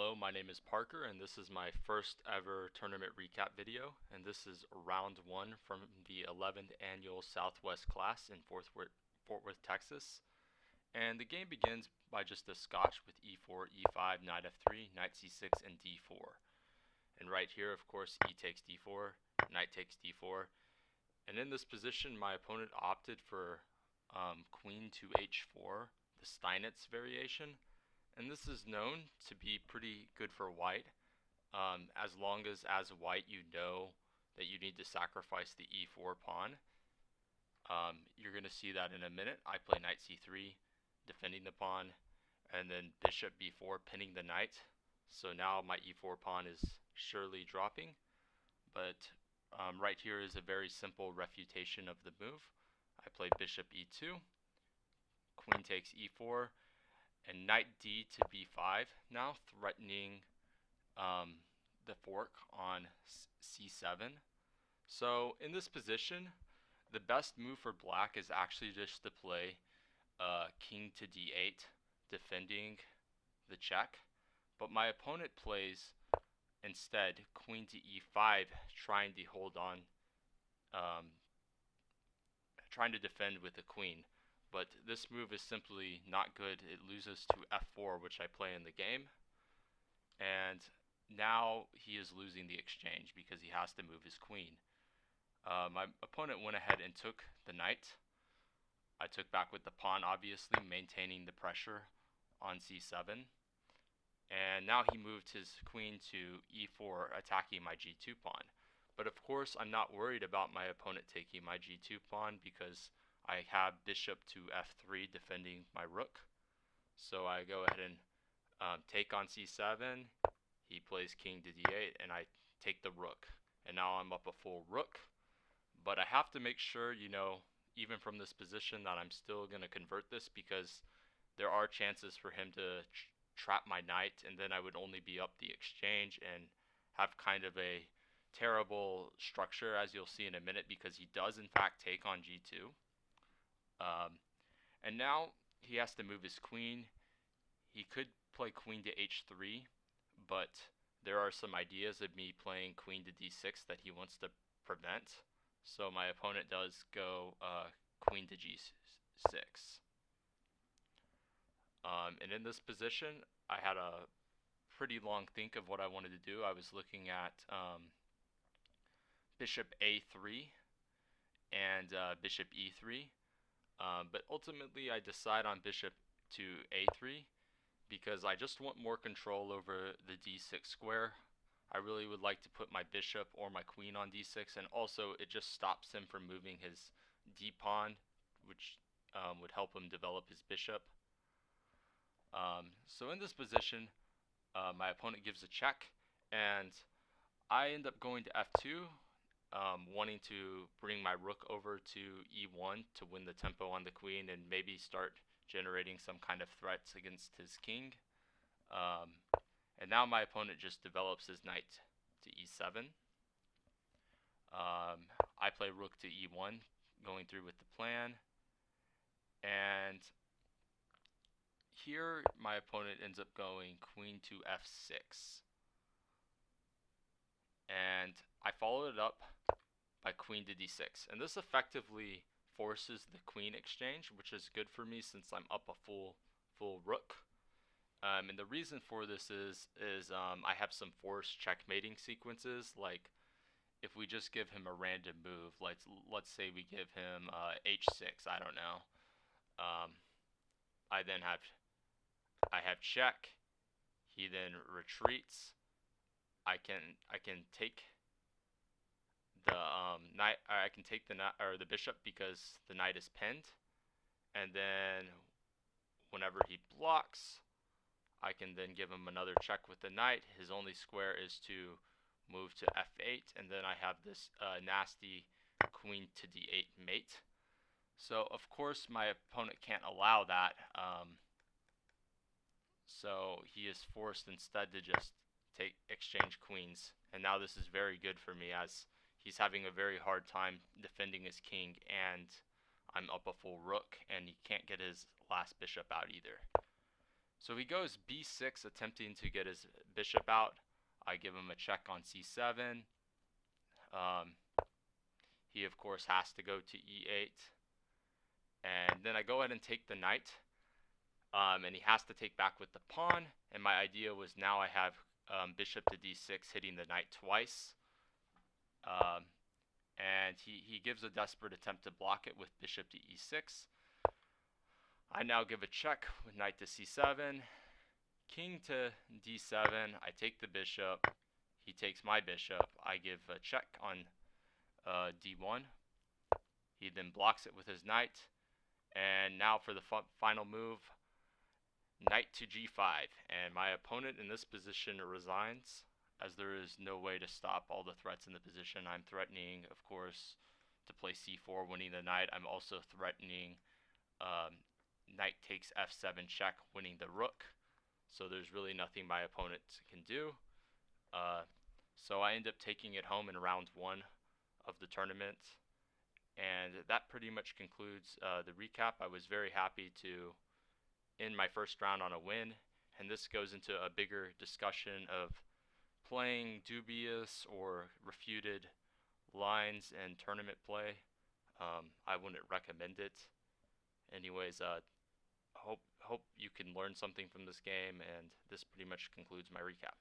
Hello, my name is Parker, and this is my first ever tournament recap video, and this is round 1 from the 11th annual Southwest class in Fort Worth, Texas. And the game begins by just a Scotch with e4, e5, knight f3, knight c6, and d4. And right here, of course, e takes d4, knight takes d4. And in this position, my opponent opted for queen to h4, the Steinitz variation. And this is known to be pretty good for white, as long as white you know that you need to sacrifice the e4 pawn. You're going to see that in a minute. I play knight c3, defending the pawn, and then bishop b4, pinning the knight. So now my e4 pawn is surely dropping, but right here is a very simple refutation of the move. I play bishop e2, queen takes e4, and knight d to b5, now threatening the fork on c7. So in this position, the best move for black is actually just to play king to d8, defending the check. But my opponent plays instead queen to e5, trying to hold on, trying to defend with the queen. But this move is simply not good. It loses to f4, which I play in the game. And now he is losing the exchange because he has to move his queen. My opponent went ahead and took the knight. I took back with the pawn, obviously, maintaining the pressure on c7. And now he moved his queen to e4, attacking my g2 pawn. But of course, I'm not worried about my opponent taking my g2 pawn because I have bishop to f3 defending my rook. So I go ahead and take on c7. He plays king to d8, and I take the rook. And now I'm up a full rook. But I have to make sure, even from this position, that I'm still going to convert this because there are chances for him to trap my knight, and then I would only be up the exchange and have kind of a terrible structure, as you'll see in a minute, because he does in fact take on g2. And now he has to move his queen. He could play queen to h3, but there are some ideas of me playing queen to d6 that he wants to prevent. So my opponent does go queen to g6. And in this position, I had a pretty long think of what I wanted to do. I was looking at bishop a3 and bishop e3. But ultimately, I decide on bishop to a3 because I just want more control over the d6 square. I really would like to put my bishop or my queen on d6, and also it just stops him from moving his d pawn, which would help him develop his bishop. So in this position, my opponent gives a check, and I end up going to f2, wanting to bring my rook over to e1 to win the tempo on the queen and maybe start generating some kind of threats against his king. And now my opponent just develops his knight to e7. I play rook to e1, going through with the plan. And here my opponent ends up going queen to f6. And I followed it up by queen to d6. And this effectively forces the queen exchange, which is good for me since I'm up a full rook. And the reason for this is I have some forced checkmating sequences. Like if we just give him a random move, let's say we give him h6, I don't know. I have check. He then retreats. I can take the knight. I can take the knight or the bishop because the knight is pinned, and then whenever he blocks, I can then give him another check with the knight. His only square is to move to f8, and then I have this nasty queen to d8 mate. So of course my opponent can't allow that. So he is forced instead to just exchange queens, and now this is very good for me as he's having a very hard time defending his king, and I'm up a full rook, and he can't get his last bishop out either. So he goes b6, attempting to get his bishop out. I give him a check on c7. He of course has to go to e8, and then I go ahead and take the knight, and he has to take back with the pawn. And my idea was now I have bishop to d6 hitting the knight twice, and he gives a desperate attempt to block it with bishop to e6. I now give a check with knight to c7, king to d7. I take the bishop. He takes my bishop. I give a check on d1. He then blocks it with his knight. And now for the final move, knight to g5. And my opponent in this position resigns, as there is no way to stop all the threats in the position. I'm threatening, of course, to play c4, winning the knight. I'm also threatening knight takes f7 check, winning the rook. So there's really nothing my opponent can do. So I end up taking it home in round 1 of the tournament. And that pretty much concludes the recap. I was very happy to end my first round on a win. And this goes into a bigger discussion of playing dubious or refuted lines in tournament play. I wouldn't recommend it. Anyways, hope you can learn something from this game, and this pretty much concludes my recap.